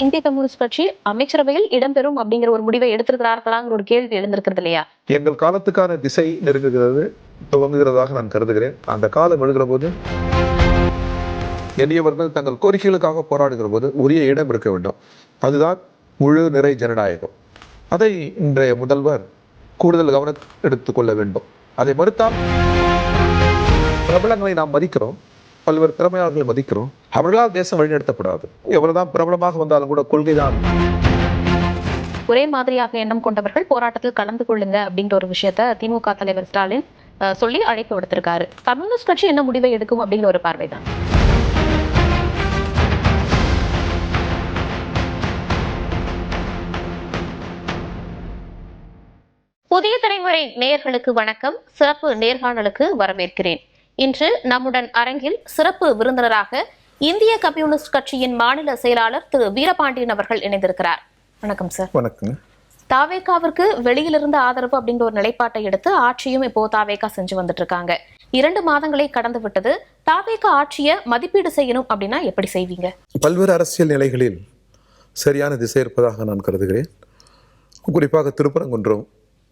இந்திய கம்யூனிஸ்ட் கட்சி அமைச்சரவையில் இடம்பெறும் அப்படிங்கிற ஒரு முடிவை எடுத்திருக்கிறார்களாங்கிற ஒரு கேள்வி எழுந்திருக்கிறது இல்லையா? எங்கள் காலத்துக்கான திசை நெருங்குகிறது, துவங்குகிறதாக நான் கருதுகிறேன். அந்த காலம் எழுகிற போது எளியவர்கள் தங்கள் கோரிக்கைகளுக்காக போராடுகிற போது உரிய இடம் இருக்க வேண்டும். அதுதான் முழு நிறை ஜனநாயகம். அதை இன்றைய முதல்வர் கூடுதல் கவனம் எடுத்துக்கொள்ள வேண்டும். அதை மறுத்தால் பிரபலங்களை நாம் மதிக்கிறோம், பல்வேறு திறமையாளர்களை மதிக்கிறோம். அவர்களால் தேசம் வழிநடத்தப்படாது. எவ்வளவுதான் பிரபலமாக வந்தாலும் கூட கொள்கைதான். ஒரே மாதிரியாக எண்ணம் கொண்டவர்கள் போராட்டத்தில் கலந்து கொள்ளுங்க அப்படின்ற ஒரு விஷயத்த திமுக தலைவர் ஸ்டாலின் சொல்லி அழைப்பு விடுத்திருக்காரு. கம்யூனிஸ்ட் கட்சி என்ன முடிவை எடுக்கும் அப்படிங்கிற ஒரு பார்வைதான். புதிய தலைமுறை நேயர்களுக்கு வணக்கம். சிறப்பு நேர்காணலுக்கு வரவேற்கிறேன். இன்று நம்முடன் அரங்கில் சிறப்பு விருந்தினராக இந்திய கம்யூனிஸ்ட் கட்சியின் மாநில செயலாளர் திரு வீரபாண்டியன் அவர்கள் இணைந்திருக்கிறார். வணக்கம் சார். வணக்கம். தாவேகாவிற்கு வெளியிலிருந்து ஆதரவு அப்படிங்கிற ஒரு நிலைப்பாட்டை எடுத்து ஆட்சியும் இப்போ தாவேகா செஞ்சு வந்துட்டு இருக்காங்க. 2 மாதங்களை கடந்து விட்டது. தாவேகா ஆட்சியை மதிப்பீடு செய்யணும் அப்படின்னா எப்படி செய்வீங்க? பல்வேறு அரசியல் நிலைகளில் சரியான திசை இருப்பதாக நான் கருதுகிறேன். குறிப்பாக திருப்பரங்குன்றம்,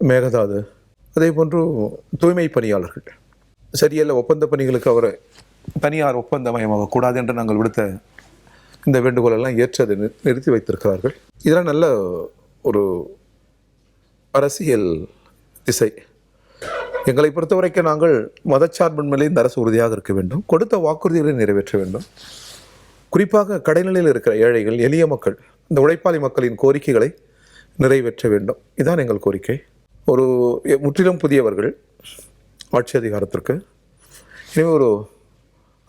மேகதாது, அதே போன்று தூய்மை பணியாளர்கள் சரியல்ல ஒப்பந்த பணிகளுக்கு அவரை தனியார் ஒப்பந்தமயமாக கூடாது என்று நாங்கள் விடுத்த இந்த வேண்டுகோளெல்லாம் ஏற்றதை நிறுத்தி வைத்திருக்கிறார்கள். இதெல்லாம் நல்ல ஒரு அரசியல் திசை. எங்களை பொறுத்தவரைக்கும் நாங்கள் மதச்சார்பின்மையிலே இந்த அரசு உறுதியாக இருக்க வேண்டும். கொடுத்த வாக்குறுதிகளை நிறைவேற்ற வேண்டும். குறிப்பாக கடைநிலையில் இருக்கிற ஏழைகள், எளிய மக்கள், இந்த உழைப்பாளி மக்களின் கோரிக்கைகளை நிறைவேற்ற வேண்டும். இதுதான் எங்கள் கோரிக்கை. ஒரு முற்றிலும் புதியவர்கள் ஆட்சி அதிகாரத்திற்கு எனவே ஒரு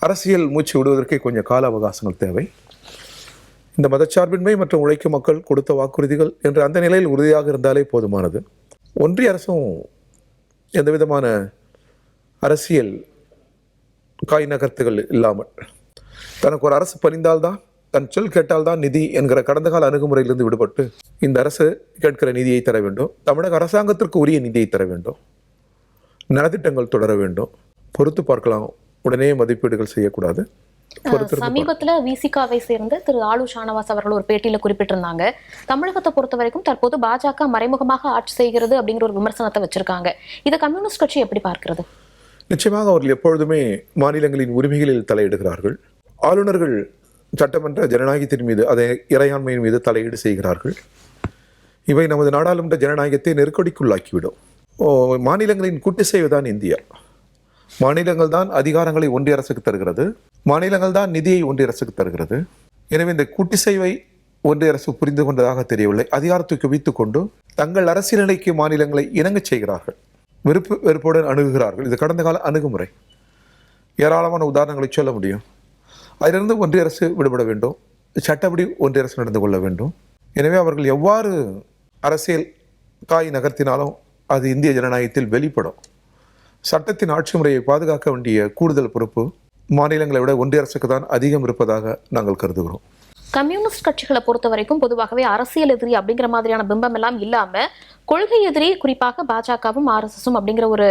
அரசியல் மூச்சு விடுவதற்கு கொஞ்சம் கால அவகாசங்கள் தேவை. இந்த மதச்சார்பின்மை மற்றும் உழைக்கும் மக்கள் கொடுத்த வாக்குறுதிகள் என்று அந்த நிலையில் உறுதியாக இருந்தாலே போதுமானது. ஒன்றிய அரசும் எந்த விதமான அரசியல் காய் நகர்த்துகள் இல்லாமல் தனக்கு ஒரு அரசு பணிந்தால்தான், தன் சொல் கேட்டால்தான் நிதி என்கிற கடந்த கால அணுகுமுறையிலிருந்து விடுபட்டு இந்த அரசு கேட்கிற நிதியை தர வேண்டும். தமிழக அரசாங்கத்திற்கு உரிய நிதியை தர வேண்டும். நலத்திட்டங்கள் தொடர வேண்டும். பொறுத்து பார்க்கலாம். உடனே மதிப்பீடுகள் செய்யக்கூடாது. சமீபத்துல விசிகாவை சேர்ந்து திரு ஆளு ஷானவாஸ் அவர்கள் ஒரு பேட்டியில குறிப்பிட்டிருந்தாங்க, தமிழகத்தை பொறுத்த வரைக்கும் தற்போது பாஜக மறைமுகமாக ஆட்சி செய்கிறது அப்படிங்கிற ஒரு விமர்சனத்தை வச்சிருக்காங்க. இதை கம்யூனிஸ்ட் கட்சி எப்படி பார்க்கிறது? நிச்சயமாக அவர்கள் எப்பொழுதுமே மாநிலங்களின் உரிமைகளில் தலையிடுகிறார்கள். ஆளுநர்கள் சட்டமன்ற ஜனநாயகத்தின் மீது, அதை இறையாண்மையின் மீது தலையீடு செய்கிறார்கள். இவை நமது நாடாளுமன்ற ஜனநாயகத்தை நெருக்கடிக்குள்ளாக்கிவிடும். மாநிலங்களின் கூட்டுசேவை தான் இந்தியா. மாநிலங்கள் தான் அதிகாரங்களை ஒன்றிய அரசுக்கு தருகிறது. மாநிலங்கள் தான் நிதியை ஒன்றிய அரசுக்கு தருகிறது. எனவே இந்த கூட்டுசேவை ஒன்றிய அரசு புரிந்து கொண்டதாக தெரியவில்லை. அதிகாரத்தை குவித்துக் கொண்டு தங்கள் அரசியல் நிலைக்கு மாநிலங்களை இணங்கச் செய்கிறார்கள். வெறுப்புடன் அணுகுகிறார்கள். இது கடந்த கால அணுகுமுறை. ஏராளமான உதாரணங்களை சொல்ல முடியும். அதிலிருந்து ஒன்றிய அரசு விடுபட வேண்டும். சட்டப்படி ஒன்றிய அரசு நடந்து கொள்ள வேண்டும். எனவே அவர்கள் எவ்வாறு அரசியல் காய் நகர்த்தினாலும் அது இந்திய ஜனநாயகத்தில் வெளிப்படும். சட்டத்தின் ஆட்சி முறையை பாதுகாக்க வேண்டிய கூடுதல் பொறுப்பு மாநிலங்களை விட ஒன்றிய அரசுக்கு தான் அதிகம் இருப்பதாக நாங்கள் கருதுகிறோம். கம்யூனிஸ்ட் கட்சிகளை பொறுத்த வரைக்கும் பொதுவாகவே அரசியல் எதிரி அப்படிங்கிற மாதிரியான பிம்பம் எல்லாம் இல்லாம கொள்கை எதிரி, குறிப்பாக பாஜகவும் ஆர்எஸ்எஸும் அப்படிங்கிற ஒரு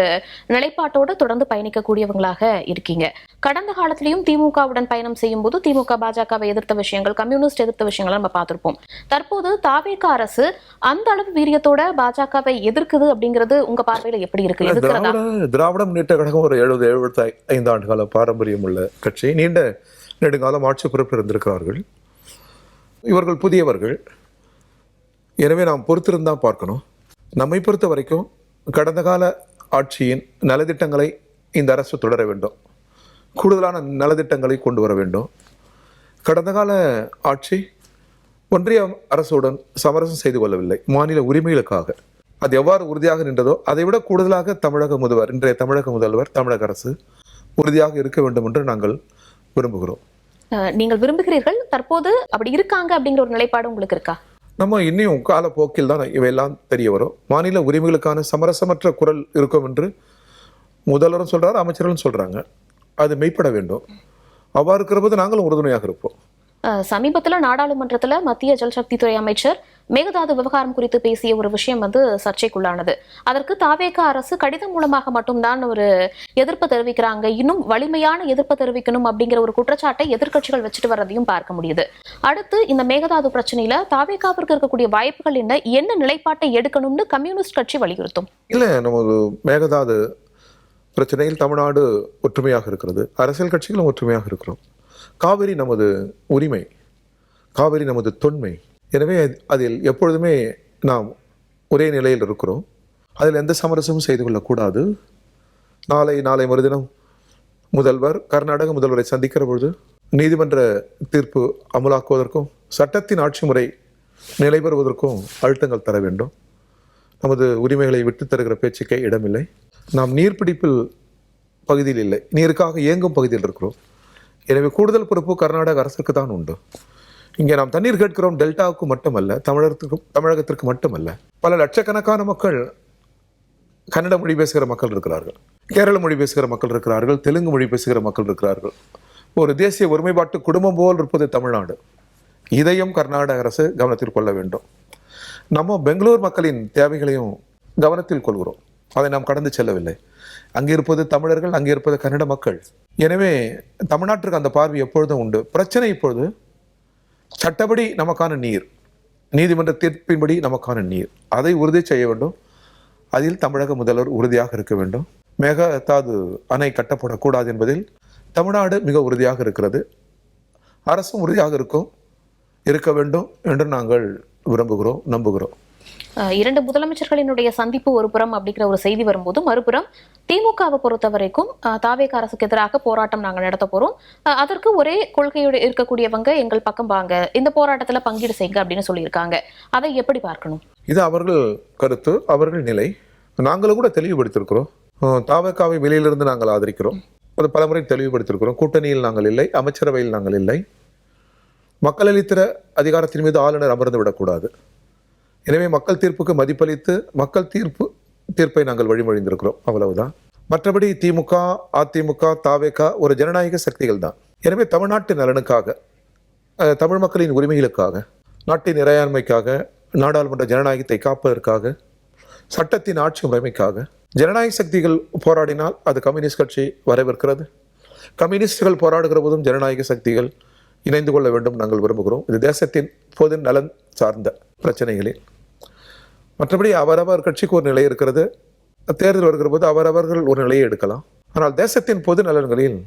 நிலைப்பாட்டோடு தொடர்ந்து பயணிக்கக்கூடியவங்களாக இருக்கீங்க. கடந்த காலத்திலையும் திமுகவுடன் பயணம் செய்யும் போது திமுக பாஜகவை எதிர்த்த விஷயங்கள், கம்யூனிஸ்ட் எதிர்த்த விஷயங்களை நம்ம பார்த்திருப்போம். தற்போது தாவேக அரசு அந்த அளவு வீரியத்தோட பாஜகவை எதிர்க்குது அப்படிங்கிறது உங்க பார்வையில எப்படி இருக்கு? திராவிட முன்னேற்ற கழகம் ஒரு 70-75 ஆண்டு கால பாரம்பரியம் உள்ள கட்சி. நீண்ட நெடுங்காலம் ஆட்சி பொறுப்பில் இருந்திருக்கிறார்கள். இவர்கள் புதியவர்கள். எனவே நாம் பொறுத்திருந்தான் பார்க்கணும். நம்மை பொறுத்த வரைக்கும் கடந்த கால ஆட்சியின் நலத்திட்டங்களை இந்த அரசு தொடர வேண்டும். கூடுதலான நலத்திட்டங்களை கொண்டு வர வேண்டும். கடந்த கால ஆட்சி ஒன்றிய அரசுடன் சமரசம் செய்து கொள்ளவில்லை. மாநில உரிமைகளுக்காக அது எவ்வாறு உறுதியாக நின்றதோ அதை விட கூடுதலாக தமிழக முதல்வர், இன்றைய தமிழக முதல்வர், தமிழக அரசு உறுதியாக இருக்க வேண்டும் என்று நாங்கள் விரும்புகிறோம். நீங்கள் விரும்புகிறீர்கள். தற்போது அப்படி இருக்காங்க அப்படிங்கிற ஒரு நிலைப்பாடு உங்களுக்கு இருக்கா? நம்ம இன்னும் காலப்போக்கில் தான் இவையெல்லாம் தெரிய வரும். மாநில உரிமைகளுக்கான சமரசமற்ற குரல் இருக்கும் என்று முதல்வரும் சொல்றாரு, அமைச்சர்களும் சொல்றாங்க. அது மெய்ப்பட வேண்டும். அவ்வாறு இருக்கிற போது நாங்களும் உறுதுணையாக இருப்போம். சமீபத்தில் நாடாளுமன்றத்தில் மத்திய ஜல்சக்தி துறை அமைச்சர் மேகதாது விவகாரம் குறித்து பேசிய ஒரு விஷயம் வந்து சர்ச்சைக்குள்ளானது. அதற்கு தாவேக அரசு கடிதம் மூலமாக மட்டும்தான் ஒரு எதிர்ப்பு தெரிவிக்கிறாங்க, இன்னும் வலிமையான எதிர்ப்பு தெரிவிக்கணும் அப்படிங்கிற ஒரு குற்றச்சாட்டை எதிர்க்கட்சிகள் வச்சுட்டு வர்றதையும் பார்க்க முடியுது. அடுத்து இந்த மேகதாது பிரச்சனையில தாவேகாவிற்கு இருக்கக்கூடிய வாய்ப்புகள் என்ன நிலைப்பாட்டை எடுக்கணும்னு கம்யூனிஸ்ட் கட்சி வலியுறுத்தும்? இல்ல, நமது மேகதாது பிரச்சனையில் தமிழ்நாடு ஒற்றுமையாக இருக்கிறது, அரசியல் கட்சிகளும் ஒற்றுமையாக இருக்கிறோம். காவிரி நமது உரிமை, காவிரி நமது தொன்மை. எனவே அதில் எப்பொழுதுமே நாம் ஒரே நிலையில் இருக்கிறோம். அதில் எந்த சமரசமும் செய்து கொள்ளக்கூடாது. நாளை மறுதினம் முதல்வர் கர்நாடக முதல்வரை சந்திக்கிற பொழுது நீதிமன்ற தீர்ப்பு அமலாக்குவதற்கும் சட்டத்தின் ஆட்சி முறை நிலைபெறுவதற்கும் அழுத்தங்கள் தர வேண்டும். நமது உரிமைகளை விட்டு தருகிற பேச்சுக்கே இடமில்லை. நாம் நீர்பிடிப்பில் பகுதியில் இல்லை, நீருக்காக இயங்கும் பகுதியில் இருக்கிறோம். எனவே கூடுதல் பொறுப்பு கர்நாடக அரசுக்கு தான் உண்டு. இங்கே நாம் தண்ணீர் கேட்கிறோம் டெல்டாவுக்கு மட்டுமல்ல, தமிழகத்திற்கு மட்டுமல்ல. பல லட்சக்கணக்கான மக்கள் கன்னட மொழி பேசுகிற மக்கள் இருக்கிறார்கள், கேரள மொழி பேசுகிற மக்கள் இருக்கிறார்கள், தெலுங்கு மொழி பேசுகிற மக்கள் இருக்கிறார்கள். ஒரு தேசிய ஒருமைப்பாட்டு குடும்பம் போல் இருப்பது தமிழ்நாடு. இதையும் கர்நாடக அரசு கவனத்தில் கொள்ள வேண்டும். நம்ம பெங்களூர் மக்களின் தேவைகளையும் கவனத்தில் கொள்கிறோம். அதை நாம் கடந்து செல்லவில்லை. அங்கே இருப்பது தமிழர்கள், அங்கே இருப்பது கன்னட மக்கள். எனவே தமிழ்நாட்டிற்கு அந்த பார்வை எப்பொழுதும் உண்டு. பிரச்சனை இப்பொழுது சட்டப்படி நமக்கான நீர், நீதிமன்ற தீர்ப்பின்படி நமக்கான நீர், அதை உறுதி செய்ய வேண்டும். அதில் தமிழக முதல்வர் உறுதியாக இருக்க வேண்டும். மேகதாது அணை கட்டப்படக்கூடாது என்பதில் தமிழ்நாடு மிக உறுதியாக இருக்கிறது. அரசும் உறுதியாக இருக்க வேண்டும் என்று நாங்கள் விரும்புகிறோம், நம்புகிறோம். இரண்டு முதலமைச்சர்களினுடைய சந்திப்பு ஒரு புறம் அப்படிங்கிற ஒரு செய்தி வரும்போது, மறுபுறம் திமுகவை பொறுத்த வரைக்கும் தாவேக அரசுக்கு எதிராக போராட்டம் நாங்கள் நடத்த போறோம், அதற்கு ஒரே கொள்கையோடு இருக்கக்கூடியவங்க எங்கள் பக்கம் வாங்க, இந்த போராட்டத்துல பங்கீடு செய்யுங்க அப்படின்னு சொல்லியிருக்காங்க. அதை எப்படி பார்க்கணும்? இது அவர்கள் கருத்து, அவர்கள் நிலை. நாங்களும் கூட தெளிவுபடுத்தியிருக்கிறோம். தாவேகாவை வெளியிலிருந்து நாங்கள் ஆதரிக்கிறோம், அது பலமுறை தெளிவுபடுத்தியிருக்கிறோம். கூட்டணியில் நாங்கள் இல்லை, அமைச்சரவையில் நாங்கள் இல்லை. மக்கள் அளித்த அதிகாரத்தின் மீது ஆளுநர் அமர்ந்து விடக்கூடாது. எனவே மக்கள் தீர்ப்புக்கு மதிப்பளித்து மக்கள் தீர்ப்பை நாங்கள் வழிமொழிந்திருக்கிறோம், அவ்வளவுதான். மற்றபடி திமுக, அதிமுக, தாவேகா ஒரு ஜனநாயக சக்திகள் தான். எனவே தமிழ்நாட்டு நலனுக்காக, தமிழ் மக்களின் உரிமைகளுக்காக, நாட்டின் இறையாண்மைக்காக, நாடாளுமன்ற ஜனநாயகத்தை காப்பதற்காக, சட்டத்தின் ஆட்சி முறைமைக்காக ஜனநாயக சக்திகள் போராடினால் அது கம்யூனிஸ்ட் கட்சி வரவேற்கிறது. கம்யூனிஸ்டுகள் போராடுகிற போதும் ஜனநாயக சக்திகள் இணைந்து கொள்ள வேண்டும் நாங்கள் விரும்புகிறோம். இது தேசத்தின் பொது நலன் சார்ந்த பிரச்சனைகளில். மற்றபடி அவரவர் கட்சிக்கு ஒரு நிலை இருக்கிறது. தேர்தல் வருகிற போது அவரவர்கள் ஒரு நிலையை எடுக்கலாம். ஆனால் தேசத்தின் பொது நலன்களில்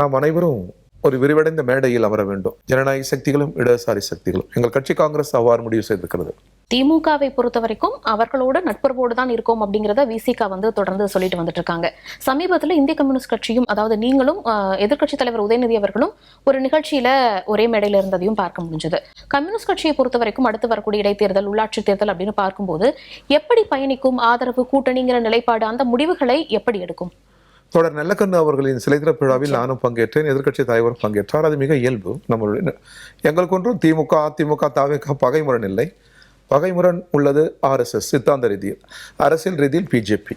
நாம் அனைவரும் ஒரு விரிவடைந்த மேடையில் அமர வேண்டும். ஜனநாயக சக்திகளும் இடதுசாரி சக்திகளும். எங்கள் கட்சி காங்கிரஸ் அவ்வாறு முடிவு செய்திருக்கிறது. திமுகவை பொறுத்த வரைக்கும் அவர்களோட நட்புறவோடு தான் இருக்கோம் அப்படிங்கிறத விசிக வந்து தொடர்ந்து சொல்லிட்டு வந்துட்டு இருக்காங்க. சமீபத்தில் இந்திய கம்யூனிஸ்ட் கட்சியும், அதாவது நீங்களும் எதிர்க்கட்சி தலைவர் உதயநிதி அவர்களும் ஒரு நிகழ்ச்சியில ஒரே மேடையில இருந்ததையும் பார்க்க முடிஞ்சது. கம்யூனிஸ்ட் கட்சியை பொறுத்த வரைக்கும் அடுத்து வரக்கூடிய இடைத்தேர்தல், உள்ளாட்சி தேர்தல் அப்படின்னு பார்க்கும்போது எப்படி பயணிக்கும்? ஆதரவு கூட்டணிங்கிற நிலைப்பாடு, அந்த முடிவுகளை எப்படி எடுக்கும்? தொடர் நல்லக்கண்ணு அவர்களின் சிலை திறப்பு விழாவில் நானும் பங்கேற்றேன், எதிர்க்கட்சி தலைவரும் பங்கேற்றார். அது மிக இயல்பு. நம்மளுடைய எங்களுக்கு ஒன்றும் திமுக, அதிமுக, தாவேகா பகைமுரண் இல்லை. பகைமுரண் உள்ளது RSS சித்தாந்த ரீதியில், அரசியல் ரீதியில் பிஜேபி.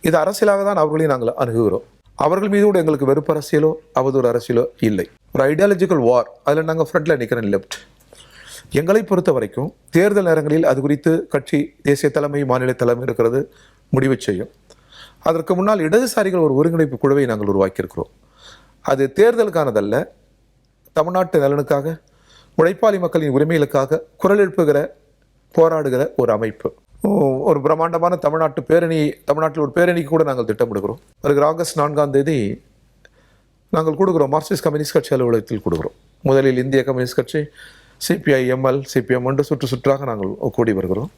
இது அரசியலாக தான் அவர்களையும் நாங்கள் அணுகுகிறோம். அவர்கள் மீது கூட எங்களுக்கு வெறுப்பு அரசியலோ அவதூறு அரசியலோ இல்லை. ஒரு ஐடியாலஜிக்கல் வார், அதில் நாங்கள் ஃப்ரண்ட்ல நிற்கிறோம், லெஃப்ட். எங்களை பொறுத்த வரைக்கும் தேர்தல் நேரங்களில் அது குறித்து கட்சி, தேசிய தலைமை, மாநில தலைமை இருக்கிறது முடிவு செய்யும். அதற்கு முன்னால் இடதுசாரிகள் ஒரு ஒருங்கிணைப்பு குழுவை நாங்கள் உருவாக்கியிருக்கிறோம். அது தேர்தலுக்கானதல்ல, தமிழ்நாட்டு நலனுக்காக, உழைப்பாளி மக்களின் உரிமைகளுக்காக குரல் எழுப்புகிற, போராடுகிற ஒரு அமைப்பு. ஒரு பிரம்மாண்டமான தமிழ்நாட்டில் ஒரு பேரணிக்கு கூட நாங்கள் திட்டமிடுகிறோம். வருகிற ஆகஸ்ட் 4ஆம் தேதி நாங்கள் கூடுகிறோம், மார்க்சிஸ்ட் கம்யூனிஸ்ட் கட்சி அலுவலகத்தில் கூடுகிறோம். முதலில் இந்திய கம்யூனிஸ்ட் கட்சி, CPI, ML, CPM என்று சுற்றாக நாங்கள் கூடி வருகிறோம்.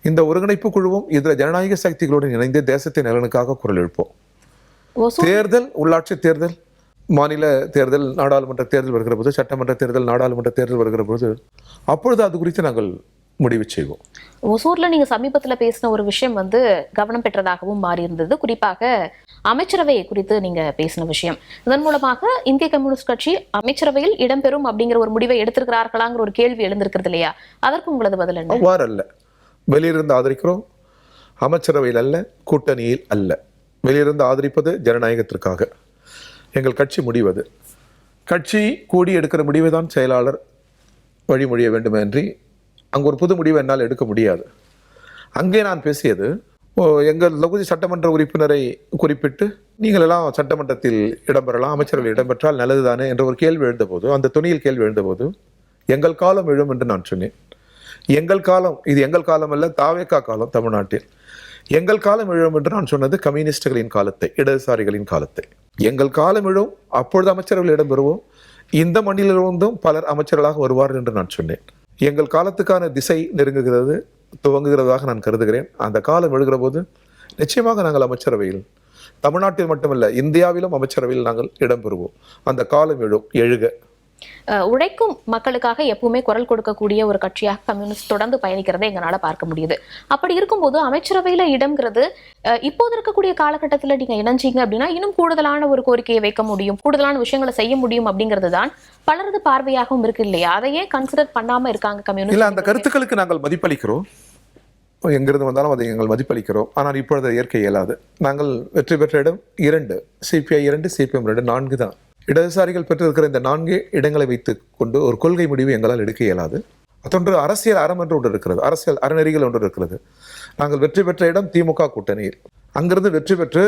இந்த ஒருங்கிணைப்பு குழுவும் இதில் ஜனநாயக சக்திகளுடன் இணைந்து தேசத்தின் நலனுக்காக குரல் எழுப்போம். தேர்தல், உள்ளாட்சி தேர்தல், மாநில தேர்தல், நாடாளுமன்ற தேர்தல் வருகிற போது, சட்டமன்ற தேர்தல், நாடாளுமன்ற தேர்தல் வருகிற போது அப்பொழுது அது குறித்து நாங்கள் முடிவு செய்வோம். ஒசூர்ல நீங்க சமீபத்துல பேசின ஒரு விஷயம் வந்து கவனம் பெற்றதாகவும் மாறி இருந்தது. குறிப்பாக அமைச்சரவை குறித்து நீங்க பேசின விஷயம், இதன் மூலமாக இந்திய கம்யூனிஸ்ட் கட்சி அமைச்சரவையில் இடம்பெறும் அப்படிங்கிற ஒரு முடிவை எடுத்திருக்கிறார்களாங்கிற ஒரு கேள்வி எழுந்திருக்கிறது இல்லையா? அதற்கு உங்களது பதில் என்ன? அவ்வாறு அல்ல. வெளியிலிருந்து ஆதரிக்கிறோம், அமைச்சரவையில் அல்ல, கூட்டணியில் அல்ல. வெளியிலிருந்து ஆதரிப்பது ஜனநாயகத்திற்காக. எங்கள் கட்சி முடிவது, கட்சி கூடி எடுக்கிற முடிவை தான் செயலாளர் வழிமொழிய வேண்டுமென்றி அங்கே ஒரு புது முடிவை என்னால் எடுக்க முடியாது. அங்கே நான் பேசியது, எங்கள் தொகுதி சட்டமன்ற உறுப்பினரை குறிப்பிட்டு நீங்கள் எல்லாம் சட்டமன்றத்தில் இடம்பெறலாம், அமைச்சர்கள் இடம்பெற்றால் நல்லதுதானே என்ற ஒரு கேள்வி எழுந்தபோது, அந்த துணியில் கேள்வி எழுந்தபோது, எங்கள் காலம் எழும் என்று நான் சொன்னேன். எங்கள் காலம், இது எங்கள் காலம் அல்ல, தாவேகா காலம் தமிழ்நாட்டில். எங்கள் காலம் எழும் என்று நான் சொன்னது கம்யூனிஸ்டுகளின் காலத்தை, இடதுசாரிகளின் காலத்தை. எங்கள் காலம் எழும், அப்பொழுது அமைச்சர்கள் இடம்பெறுவோம், இந்த மண்ணிலிருந்தும் பலர் அமைச்சர்களாக வருவார்கள் என்று நான் சொன்னேன். எங்கள் காலத்துக்கான திசை நெருங்குகிறது, துவங்குகிறதாக நான் கருதுகிறேன். அந்த காலம் எழுகிற போது நிச்சயமாக நாங்கள் அமைச்சரவையில், தமிழ்நாட்டில் மட்டுமல்ல இந்தியாவிலும் அமைச்சரவையில் நாங்கள் இடம்பெறுவோம். அந்த காலம் எழுக. உழைக்கும் மக்களுக்காக எப்பவுமே குரல் கொடுக்கக்கூடிய ஒரு கட்சியாக கம்யூனிஸ்ட் தொடர்ந்து பயணிக்கிறதை எங்களால பார்க்க முடியுது. அப்படி இருக்கும்போது அமைச்சரவையில இடம்ங்கிறது இப்போது இருக்கக்கூடிய காலகட்டத்தில் நீங்க இணைஞ்சீங்க அப்படின்னா இன்னும் கூடுதலான ஒரு கோரிக்கையை வைக்க முடியும், கூடுதலான விஷயங்களை செய்ய முடியும் அப்படிங்கிறது தான் பலரது பார்வையாகவும் இருக்கு இல்லையா? அதையே கன்சிடர் பண்ணாம இருக்காங்க கம்யூனிஸ்ட். இல்ல, அந்த கருத்துக்களுக்கு நாங்கள் மதிப்பளிக்கிறோம், எங்கிருந்து வந்தாலும் அதை எங்கள் மதிப்பளிக்கிறோம். ஆனால் இப்பொழுது ஏற்க இயலாது. நாங்கள் வெற்றி பெற்ற இடம் 2, சிபிஐ 2, சிபிஎம் 2, 4 தான். இடதுசாரிகள் பெற்றிருக்கிற இந்த 4 இடங்களை வைத்துக் கொண்டு ஒரு கொள்கை முடிவு எங்களால் எடுக்க இயலாது. அதொன்று அரசியல் அறம் என்று ஒன்று இருக்கிறது, அரசியல் அறநெறிகள் ஒன்று இருக்கிறது. நாங்கள் வெற்றி பெற்ற இடம் திமுக கூட்டணியில். அங்கிருந்து வெற்றி பெற்று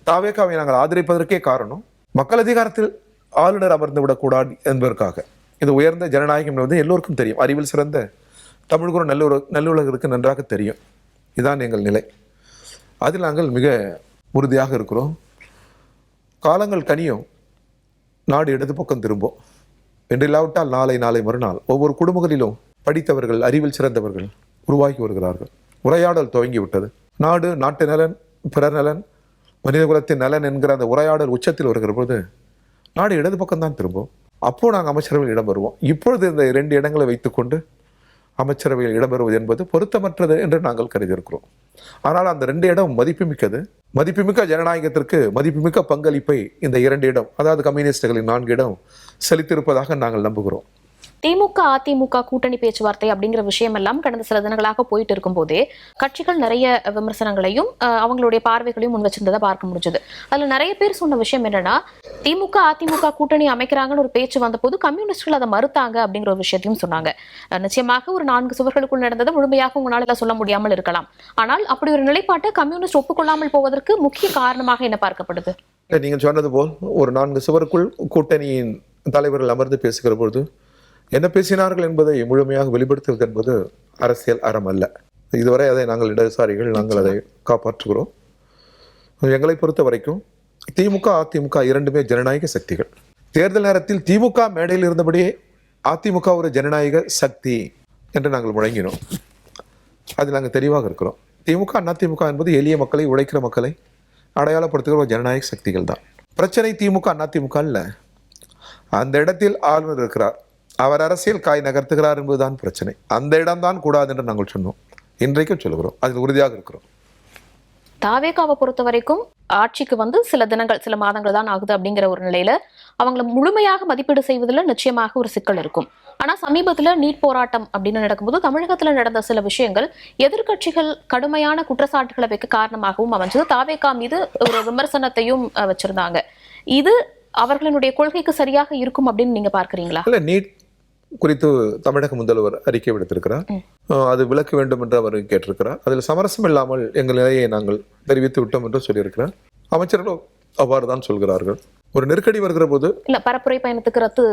தாவேகாவை நாங்கள் ஆதரிப்பதற்கே காரணம் மக்கள் அதிகாரத்தில் ஆளுநர் அமர்ந்து விடக்கூடாது என்பதற்காக. இது உயர்ந்த ஜனநாயகம் என்பது எல்லோருக்கும் தெரியும். அறிவில் சிறந்த தமிழ்குற நல்லுலகருக்கு நன்றாக தெரியும். இதுதான் எங்கள் நிலை. அதில் நாங்கள் மிக உறுதியாக இருக்கிறோம். காலங்கள் கனியும், நாடு இடது பக்கம் திரும்பும். என்றில்லாவிட்டால் நாளை மறுநாள் ஒவ்வொரு குடும்பங்களிலும் படித்தவர்கள், அறிவில் சிறந்தவர்கள் உருவாகி வருகிறார்கள். உரையாடல் துவங்கிவிட்டது. நாடு, நாட்டு நலன், பிறர் நலன், மனித குலத்தின் நலன் என்கிற அந்த உரையாடல் உச்சத்தில் வருகிற போது நாடு இடது பக்கம்தான் திரும்பும். அப்போது நாங்கள் அமைச்சரவையில் இடம் வருவோம். இப்பொழுது இந்த 2 இடங்களை வைத்துக்கொண்டு அமைச்சரவையில் இடம்பெறுவது என்பது பொருத்தமற்றது என்று நாங்கள் கருதியிருக்கிறோம். ஆனால் அந்த 2 இடம் மதிப்புமிக்கது. மதிப்புமிக்க ஜனநாயகத்திற்கு மதிப்புமிக்க பங்களிப்பை இந்த 2 இடம், அதாவது கம்யூனிஸ்டுகளின் 4 இடம் செலுத்தியிருப்பதாக நாங்கள் நம்புகிறோம். திமுக அதிமுக கூட்டணி பேச்சுவார்த்தை அப்படிங்கிற விஷயம் எல்லாம் கடந்த சில தினங்களாக போயிட்டு இருக்கும் போதே கட்சிகள் நிறைய விமர்சனங்களையும் அவங்களுடைய பார்வைகளையும் முன் வச்சிருந்ததை பார்க்க முடிஞ்சது. அதுல நிறைய பேர் சொன்ன விஷயம் என்னன்னா, திமுக அதிமுக கூட்டணி அமைக்கிறாங்கன்னு ஒரு பேச்சு வந்த போது கம்யூனிஸ்டுகள் அதை மறுத்தாங்க அப்படிங்கிற ஒரு விஷயத்தையும் சொன்னாங்க. நிச்சயமாக ஒரு 4 சுவர்களுக்குள் நடந்ததை முழுமையாக உங்களால சொல்ல முடியாமல் இருக்கலாம். ஆனால் அப்படி ஒரு நிலைப்பாட்டை கம்யூனிஸ்ட் ஒப்புக்கொள்ளாமல் போவதற்கு முக்கிய காரணமாக என்ன பார்க்கப்படுது? நீங்கள் சொன்னது போல் ஒரு 4 சுவருக்குள் கூட்டணியின் தலைவர்கள் அமர்ந்து பேசுகிற பொழுது என்ன பேசினார்கள் என்பதை முழுமையாக வெளிப்படுத்துவது என்பது அரசியல் அறம் அல்ல. இதுவரை அதை நாங்கள் இடதுசாரிகள் நாங்கள் அதை காப்பாற்றுகிறோம். எங்களை பொறுத்த வரைக்கும் திமுக அதிமுக இரண்டுமே ஜனநாயக சக்திகள். தேர்தல் நேரத்தில் திமுக மேடையில் இருந்தபடியே அதிமுக ஒரு ஜனநாயக சக்தி என்று நாங்கள் முழங்கினோம். அதில் நாங்கள் தெளிவாக இருக்கிறோம். திமுக அதிமுக என்பது எளிய மக்களை, உழைக்கிற மக்களை அடையாளப்படுத்துகிற ஒரு ஜனநாயக சக்திகள் தான். பிரச்சனை திமுக அதிமுக அல்ல. அந்த இடத்தில் ஆளுநர் இருக்கிறார், அவர் அரசியல் காய் நகர்த்துகிறார் என்பதுதான் பிரச்சனை. அந்த இடம்தான் கூடாது என்று நாங்கள் சொன்னோம், இன்றைக்கும் சொல்லுகிறோம், அதில் உறுதியாக இருக்கிறோம். தாவேகாவை பொறுத்த வரைக்கும் ஆட்சிக்கு வந்து சில தினங்கள், சில மாதங்கள் தான் ஆகுது அப்படிங்கிற ஒரு நிலையில அவங்களை முழுமையாக மதிப்பீடு செய்வதில் நிச்சயமாக ஒரு சிக்கல் இருக்கும். ஆனா சமீபத்துல நீட் போராட்டம் அப்படின்னு நடக்கும்போது தமிழகத்துல நடந்த சில விஷயங்கள் எதிர்க்கட்சிகள் கடுமையான குற்றச்சாட்டுகளை வைக்க காரணமாகவும் அமைஞ்சது. தாவேகா மீது ஒரு விமர்சனத்தையும் வச்சிருந்தாங்க. இது அவர்களுடைய கொள்கைக்கு சரியாக இருக்கும் அப்படின்னு நீங்க பார்க்கிறீங்களா? இல்ல, நீட் குறித்து தமிழக முதல்வர் அறிக்கை விடுத்திருக்கிறார். அது விளக்க வேண்டும் என்று அவர் கேட்டிருக்கிறார். அதில் சமரசம் இல்லாமல் எங்கள் நிலையை நாங்கள் தெரிவித்து விட்டோம் என்று சொல்லியிருக்கிறார். அமைச்சர்களும் அவ்வாறு தான் சொல்கிறார்கள். ஒரு நெருக்கடி வருகிற போது இல்ல, பரப்புரை பயணத்துக்கு ரத்து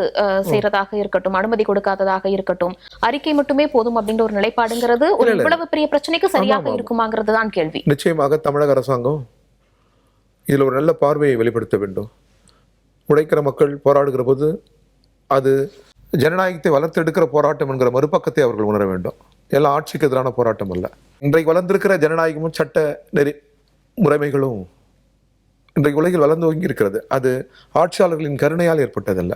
செய்யறதாக இருக்கட்டும், அனுமதி கொடுக்காததாக இருக்கட்டும், அறிக்கை மட்டுமே போதும் அப்படின்ற ஒரு நிலைப்பாடுங்கிறது ஒரு இவ்வளவு பெரிய பிரச்சனைக்கு சரியாக இருக்குமாங்கிறது தான் கேள்வி. நிச்சயமாக தமிழக அரசாங்கம் இதில் ஒரு நல்ல பார்வையை வெளிப்படுத்த வேண்டும். உழைக்கிற மக்கள் போராடுகிற போது அது ஜனநாயகத்தை வளர்த்தெடுக்கிற போராட்டம் என்கிற மறுபக்கத்தை அவர்கள் உணர வேண்டும். எல்லாம் ஆட்சிக்கு எதிரான போராட்டம் அல்ல. இன்றைக்கு வளர்ந்திருக்கிற ஜனநாயகமும் சட்ட நெறி முறைமைகளும் இன்றைக்கு உலகில் வளர்ந்து ஓங்கி இருக்கிறது. அது ஆட்சியாளர்களின் கருணையால் ஏற்பட்டதல்ல.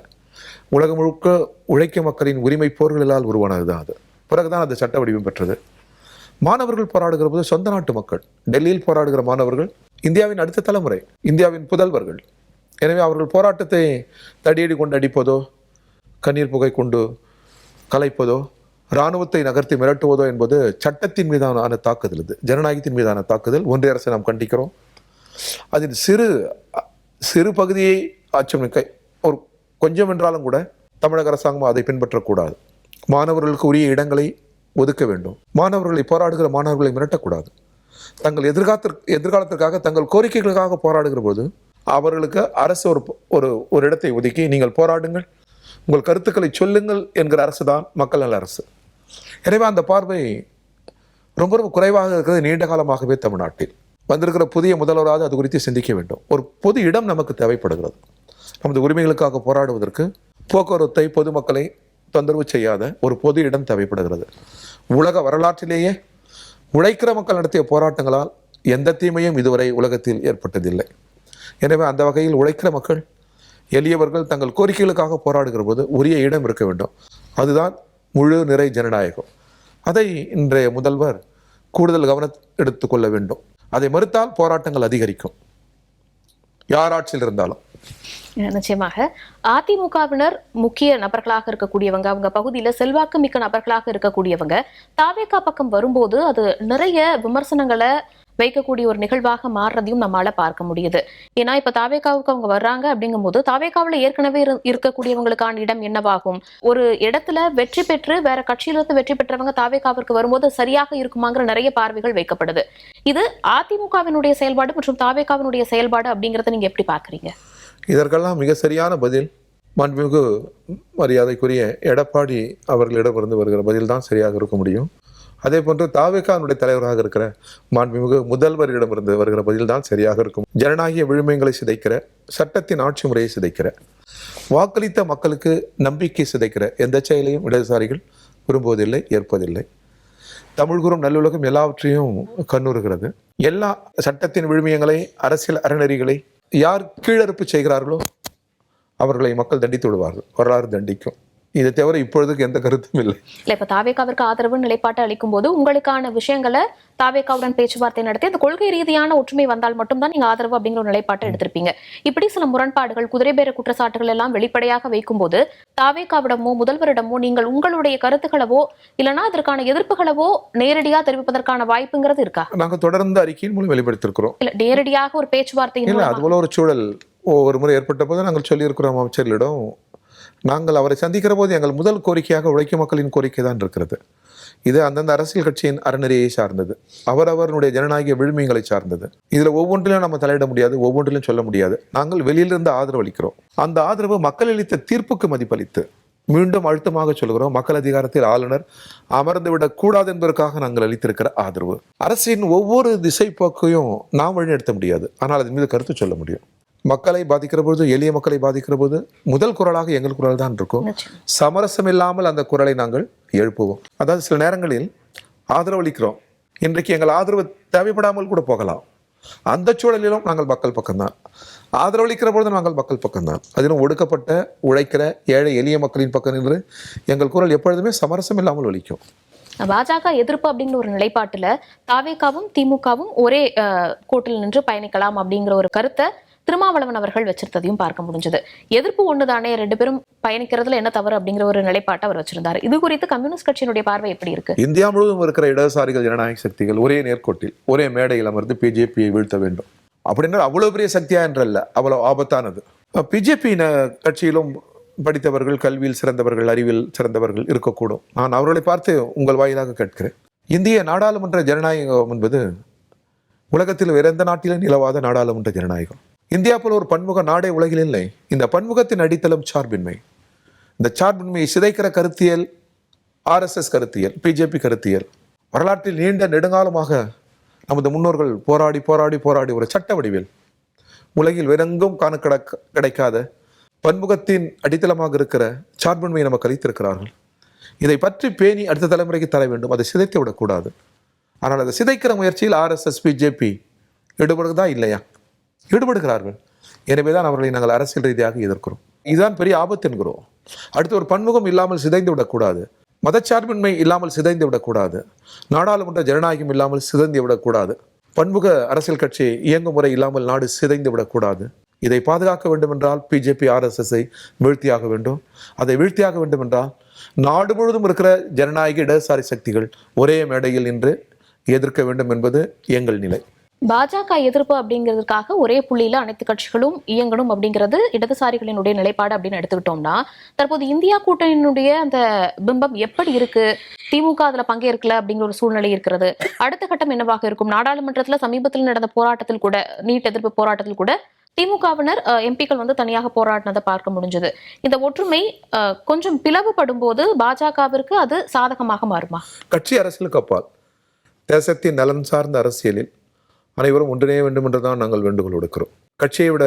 உலகம் முழுக்க உழைக்க மக்களின் உரிமை போர்களால் உருவானதுதான். அது பிறகுதான் அது சட்ட வடிவம் பெற்றது. மாணவர்கள் போராடுகிற போது சொந்த நாட்டு மக்கள், டெல்லியில் போராடுகிற மாணவர்கள் இந்தியாவின் அடுத்த தலைமுறை, இந்தியாவின் புதல்வர்கள். எனவே அவர்கள் போராட்டத்தை தடியடி கொண்டு அடிப்பதோ, கண்ணீர் புகை கொண்டு கலைப்பதோ, இராணுவத்தை நகர்த்தி மிரட்டுவதோ என்பது சட்டத்தின் மீதான தாக்குதல். இது ஜனநாயகத்தின் மீதான தாக்குதல். ஒன்றிய அரசை நாம் கண்டிக்கிறோம். அதில் சிறு பகுதியை ஆட்சேபிக்க ஒரு கொஞ்சம் என்றாலும் கூட தமிழக அரசாங்கம் அதை பின்பற்றக்கூடாது. மாணவர்களுக்கு உரிய இடங்களை ஒதுக்க வேண்டும். மாணவர்களை போராடுகிற மாணவர்களை மிரட்டக்கூடாது. தங்கள் எதிர்காலத்திற்காக தங்கள் கோரிக்கைகளுக்காக போராடுகிற போது அவர்களுக்கு அரசு ஒரு இடத்தை ஒதுக்கி நீங்கள் போராடுங்கள், உங்கள் கருத்துக்களை சொல்லுங்கள் என்கிற அரசு தான் மக்கள் நல அரசு. எனவே அந்த பார்வை ரொம்ப ரொம்ப குறைவாக இருக்கிறது நீண்ட காலமாகவே. தமிழ்நாட்டில் வந்திருக்கிற புதிய முதல்வராக அது குறித்து சிந்திக்க வேண்டும். ஒரு பொது இடம் நமக்கு தேவைப்படுகிறது. நமது உரிமைகளுக்காக போராடுவதற்கு போக்குவரத்தை, பொதுமக்களை தொந்தரவு செய்யாத ஒரு பொது இடம் தேவைப்படுகிறது. உலக வரலாற்றிலேயே உழைக்கிற மக்கள் நடத்திய போராட்டங்களால் எந்த தீமையும் இதுவரை உலகத்தில் ஏற்பட்டதில்லை. எனவே அந்த வகையில் உழைக்கிற மக்கள், எளியவர்கள் தங்கள் கோரிக்கைகளுக்காக போராடுகிற போது உரிய இடம் இருக்க வேண்டும். அதுதான் முழு நிறை ஜனநாயகம். அதை இன்றைய முதல்வர் கூடுதல் கவனம் எடுத்துக்கொள்ள வேண்டும். அதை மறுத்தால் போராட்டங்கள் அதிகரிக்கும், யார் ஆட்சியில் இருந்தாலும். நிச்சயமாக அதிமுகவினர் முக்கிய நபர்களாக இருக்கக்கூடியவங்க, அவங்க பகுதியில செல்வாக்கு மிக்க நபர்களாக இருக்கக்கூடியவங்க தாவேகா பக்கம் வரும்போது அது நிறைய விமர்சனங்களை வைக்கக்கூடிய ஒரு நிகழ்வாக மாறுறதையும் நம்மளால பார்க்க முடியுது. ஏன்னா இப்ப தாவேகாவுக்கு அவங்க வர்றாங்க அப்படிங்கும் போது தாவேகாவுல ஏற்கனவே இருக்கக்கூடியவங்களுக்கான இடம் என்னவாகும்? ஒரு இடத்துல வெற்றி பெற்று வேற கட்சியிலிருந்து வெற்றி பெற்றவங்க தாவேகாவிற்கு வரும்போது சரியாக இருக்குமாங்கிற நிறைய பார்வைகள் வைக்கப்படுது. இது அதிமுகவினுடைய செயல்பாடு மற்றும் தாவேகாவினுடைய செயல்பாடு அப்படிங்கறத நீங்க எப்படி பாக்குறீங்க? இதற்கெல்லாம் மிக சரியான பதில் மாண்புமிகு மரியாதைக்குரிய எடப்பாடி அவர்களிடமிருந்து வருகிற பதில் தான் சரியாக இருக்க முடியும். அதே போன்று தாவேகாவுடைய தலைவராக இருக்கிற மாண்புமிகு முதல்வரிடமிருந்து வருகிற பதில் தான் சரியாக இருக்கும். ஜனநாயக விழுமியங்களை சிதைக்கிற, சட்டத்தின் ஆட்சி முறையை சிதைக்கிற, வாக்களித்த மக்களுக்கு நம்பிக்கை சிதைக்கிற எந்த செயலையும் இடதுசாரிகள் விரும்புவதில்லை, ஏற்பதில்லை. தமிழ் கூறும் நல்லுலகம் எல்லாவற்றையும் கண்ணுறுகிறது. எல்லா சட்டத்தின் விழுமியங்களை, அரசியல் அறநெறிகளை யார் கீழறுப்பு செய்கிறார்களோ அவர்களை மக்கள் தண்டித்து விடுவார்கள். வரலாறு தண்டிக்கும். இதை தவிர இப்பொழுதுக்கு எந்த கருத்தும் இல்லை. இப்ப தாவேகாவிற்கு ஆதரவு நிலைப்பாட்டை அளிக்கும் போது உங்களுக்கான விஷயங்களை தாவேகாவுடன் பேச்சுவார்த்தை நடத்தி அந்த கொள்கை ரீதியான ஒற்றுமை வந்தால் மட்டும்தான் நீங்க ஆதரவு அப்படிங்கிற ஒரு நிலைப்பாட்டை எடுத்திருப்பீங்க. இப்படி சில முரண்பாடுகள், குதிரை பேர குற்றச்சாட்டுகள் எல்லாம் வெளிப்படையாக வைக்கும் போது தாவேகாவிடமோ முதல்வரிடமோ நீங்கள் உங்களுடைய கருத்துக்களவோ இல்லைன்னா அதற்கான எதிர்ப்புகளவோ நேரடியாக தெரிவிப்பதற்கான வாய்ப்புங்கிறது இருக்கா? நாங்க தொடர்ந்து அறிக்கையின் மூலம் வெளிப்படுத்திருக்கிறோம். இல்ல நேரடியாக ஒரு பேச்சுவார்த்தை அதுபோல ஒரு சூழல் ஒவ்வொரு முறை ஏற்பட்ட போது நாங்கள் சொல்லியிருக்கிறோம் அமைச்சர்களிடம். நாங்கள் அவரை சந்திக்கிற போது எங்கள் முதல் கோரிக்கையாக உழைக்கும் மக்களின் கோரிக்கை தான் இருக்கிறது. இது அந்தந்த அரசியல் கட்சியின் அறநெறியை சார்ந்தது, அவரவருடைய ஜனநாயக விழுமியங்களை சார்ந்தது. இதுல ஒவ்வொன்றிலும் நம்ம தலையிட முடியாது, ஒவ்வொன்றிலும் சொல்ல முடியாது. நாங்கள் வெளியிலிருந்து ஆதரவு அளிக்கிறோம். அந்த ஆதரவு மக்கள் அளித்த தீர்ப்புக்கு மதிப்பளித்து மீண்டும் அழுத்தமாக சொல்கிறோம், மக்கள் அதிகாரத்தில் ஆளுநர் அமர்ந்து விடக் கூடாது என்பதற்காக நாங்கள் அளித்திருக்கிற ஆதரவு. அரசின் ஒவ்வொரு திசை போக்கையும் நாம் வழிநடத்த முடியாது, ஆனால் அதன் மீது கருத்து சொல்ல முடியும். மக்களை பாதிக்கிற போது, எளிய மக்களை பாதிக்கிற போது முதல் குரலாக எங்கள் குரல் தான் இருக்கும். சமரசம் இல்லாமல் அந்த குரலை நாங்கள் எழுப்புவோம். அதாவது சில நேரங்களில் ஆதரவு அளிக்கிறோம், இன்றைக்கு எங்கள் ஆதரவு தேவைப்படாமல் கூட போகலாம். அந்த சூழலிலும் நாங்கள் மக்கள் பக்கம்தான். ஆதரவு அளிக்கிற பொழுது நாங்கள் மக்கள் பக்கம்தான். அதிலும் ஒடுக்கப்பட்ட, உழைக்கிற, ஏழை எளிய மக்களின் பக்கம் நின்று எங்கள் குரல் எப்பொழுதுமே சமரசம் இல்லாமல் ஒலிக்கும். பாஜக எதிர்ப்பு அப்படிங்கிற ஒரு நிலைப்பாட்டுல தாவேகாவும் திமுகவும் ஒரே கோட்டில் நின்று பயணிக்கலாம் அப்படிங்கிற ஒரு கருத்தை திருமாவளவன் அவர்கள் வச்சிருந்ததையும் பார்க்க முடிஞ்சது. எதிர்ப்பு ஒண்ணுதானே, ரெண்டு பேரும் பயணிக்கிறதுல என்ன தவறு அப்படிங்கிற ஒரு நிலைப்பாட்டை அவர் வச்சிருந்தாரு. இது குறித்து கம்யூனிஸ்ட் கட்சியினுடைய பார்வை எப்படி இருக்கு? இந்தியா முழுவதும் இருக்கிற இடதுசாரிகள், ஜனநாயக சக்திகள் ஒரே நேர்கோட்டில், ஒரே மேடையில் அமர்ந்து பிஜேபியை வீழ்த்த வேண்டும் அப்படின்னா அவ்வளவு பெரிய சக்தியா என்றல்ல, அவ்வளவு ஆபத்தானது. பிஜேபி கட்சியிலும் படித்தவர்கள், கல்வியில் சிறந்தவர்கள், அறிவில் சிறந்தவர்கள் இருக்கக்கூடும். நான் அவர்களை பார்த்து உங்கள் வாயிலாக கேட்கிறேன், இந்திய நாடாளுமன்ற ஜனநாயகம் என்பது உலகத்தில் வேற எந்த நாட்டிலும் நிலவாத நாடாளுமன்ற ஜனநாயகம். இந்தியா போல ஒரு பன்முக நாடே உலகில் இல்லை. இந்த பன்முகத்தின் அடித்தளம் சார்பின்மை. இந்த சார்பின்மையை சிதைக்கிற கருத்தியல் RSS கருத்தியல், பிஜேபி கருத்தியல் வரலாற்றில் நீண்ட நெடுங்காலமாக நமது முன்னோர்கள் போராடி போராடி போராடி ஒரு சட்ட வடிவில் உலகில் வேறெங்கும் காண கிடைக்காத பன்முகத்தின் அடித்தளமாக இருக்கிற சார்பின்மையை நமக்கு அளித்திருக்கிறார்கள். இதை பற்றி பேணி அடுத்த தலைமுறைக்கு தர வேண்டும், அதை சிதைத்து விடக்கூடாது. ஆனால் அதை சிதைக்கிற முயற்சியில் RSS, பிஜேபி ஈடுபடுகிறதா இல்லையா? ஈடுபடுகிறார்கள். எனவேதான் அவர்களை நாங்கள் அரசியல் ரீதியாக எதிர்க்கிறோம். இதுதான் பெரிய ஆபத்து என்கிறோம். அடுத்து ஒரு பன்முகம் இல்லாமல் சிதைந்து விடக்கூடாது, மதச்சார்பின்மை இல்லாமல் சிதைந்து விடக்கூடாது, நாடாளுமன்ற ஜனநாயகம் இல்லாமல் சிதைந்து விடக்கூடாது, பன்முக அரசியல் கட்சி இயங்கும் முறை இல்லாமல் நாடு சிதைந்து விடக்கூடாது. இதை பாதுகாக்க வேண்டும் என்றால் பிஜேபி RSSஐ வீழ்த்தியாக வேண்டும். அதை வீழ்த்தியாக வேண்டும் என்றால் நாடு முழுவதும் இருக்கிற ஜனநாயக இடதுசாரி சக்திகள் ஒரே மேடையில் நின்று எதிர்க்க வேண்டும் என்பது எங்கள் நிலை. பாஜக எதிர்ப்பு அப்படிங்கிறதுக்காக ஒரே புள்ளியில அனைத்து கட்சிகளும் இயங்கணும் அப்படிங்கிறது இடதுசாரிகளினுடைய நிலைப்பாடு அப்படின்னு எடுத்துக்கிட்டோம்னா, தற்போது இந்தியா கூட்டணியினுடைய அந்த பிம்பம் எப்படி இருக்கு? திமுக அதுல பங்கேற்கல அப்படிங்கிற ஒரு சூழ்நிலை இருக்கிறது. அடுத்த கட்டம் என்னவாக இருக்கும்? நாடாளுமன்றத்துல சமீபத்தில் நடந்த போராட்டத்தில் கூட, நீட் எதிர்ப்பு போராட்டத்தில் கூட திமுகவினர் எம்பிக்கள் வந்து தனியாக போராடினதை பார்க்க முடிஞ்சது. இந்த ஒற்றுமை கொஞ்சம் பிளவுபடும் போது பாஜகவிற்கு அது சாதகமாக மாறுமா? கட்சி அரசியலுக்கு அப்பால் தேசத்தின் நலன் சார்ந்த அரசியலில் அனைவரும் ஒன்றிணைய வேண்டும் என்றுதான் நாங்கள் வேண்டுகோள் விடுக்கிறோம். கட்சியை விட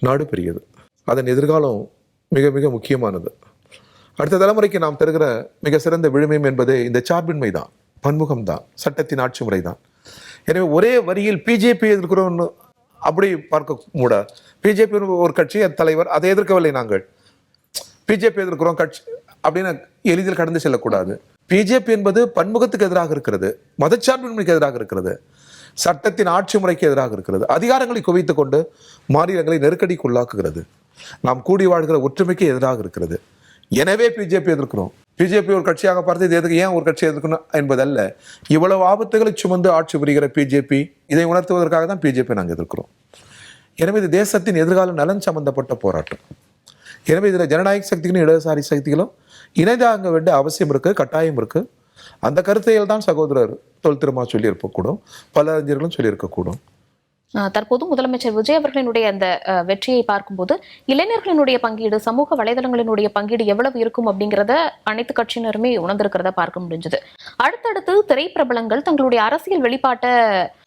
நாடு பெரியது, அதன் எதிர்காலம் மிக மிக முக்கியமானது. அடுத்த தலைமுறைக்கு நாம் தருகிற மிக சிறந்த விழுமியம் என்பது இந்த சார்பின்மை தான், பன்முகம் தான், சட்டத்தின் ஆட்சி முறை தான். எனவே ஒரே வரியில் பிஜேபி எதிர்க்கிறோம்னு அப்படி பார்க்க கூடாது. பிஜேபி ஒரு கட்சி, தலைவர், அதை எதிர்க்கவில்லை. நாங்கள் பிஜேபி எதிர்க்கிறோம் கட்சி அப்படின்னு எளிதில் கடந்து செல்லக்கூடாது. பிஜேபி என்பது பன்முகத்துக்கு எதிராக இருக்கிறது, மதச்சார்பின்மைக்கு எதிராக இருக்கிறது, சட்டத்தின் ஆட்சி முறைக்கு எதிராக இருக்கிறது, அதிகாரங்களை குவித்துக் கொண்டு மாநிலங்களை நெருக்கடிக்கு உள்ளாக்குகிறது, நாம் கூடி வாழ்கிற ஒற்றுமைக்கு எதிராக இருக்கிறது. எனவே பிஜேபி எதிர்க்கிறோம். பிஜேபி ஒரு கட்சியாக பார்த்து இது எதுக்கு, ஏன் ஒரு கட்சி எதிர்க்கணும் என்பதல்ல. இவ்வளவு ஆபத்துகளை சுமந்து ஆட்சி புரிகிற பிஜேபி, இதை உணர்த்துவதற்காக தான் பிஜேபி நாங்கள் எதிர்க்கிறோம். எனவே இது தேசத்தின் எதிர்கால நலன் சம்பந்தப்பட்ட போராட்டம். எனவே இதில் ஜனநாயக சக்திகளும் இடதுசாரி சக்திகளும் இணைந்தாங்க வேண்டிய அவசியம் இருக்கு, கட்டாயம் இருக்கு. அந்த கருத்தையில் தான் சகோதரர் தொல் திருமா சொல்லியிருக்கக்கூடும், பல அறிஞர்களும் சொல்லியிருக்கக்கூடும். தற்போது முதலமைச்சர் விஜய் அவர்களினுடைய அந்த வெற்றியை பார்க்கும்போது இளைஞர்களினுடைய பங்கீடு, சமூக வலைதளங்களினுடைய பங்கீடு எவ்வளவு இருக்கும் அப்படிங்கிறத அனைத்து கட்சியினருமே உணர்ந்திருக்கிறத பார்க்க முடிஞ்சது. அடுத்தடுத்து திரைப்பிரபலங்கள் தங்களுடைய அரசியல் வெளிப்பாட்டை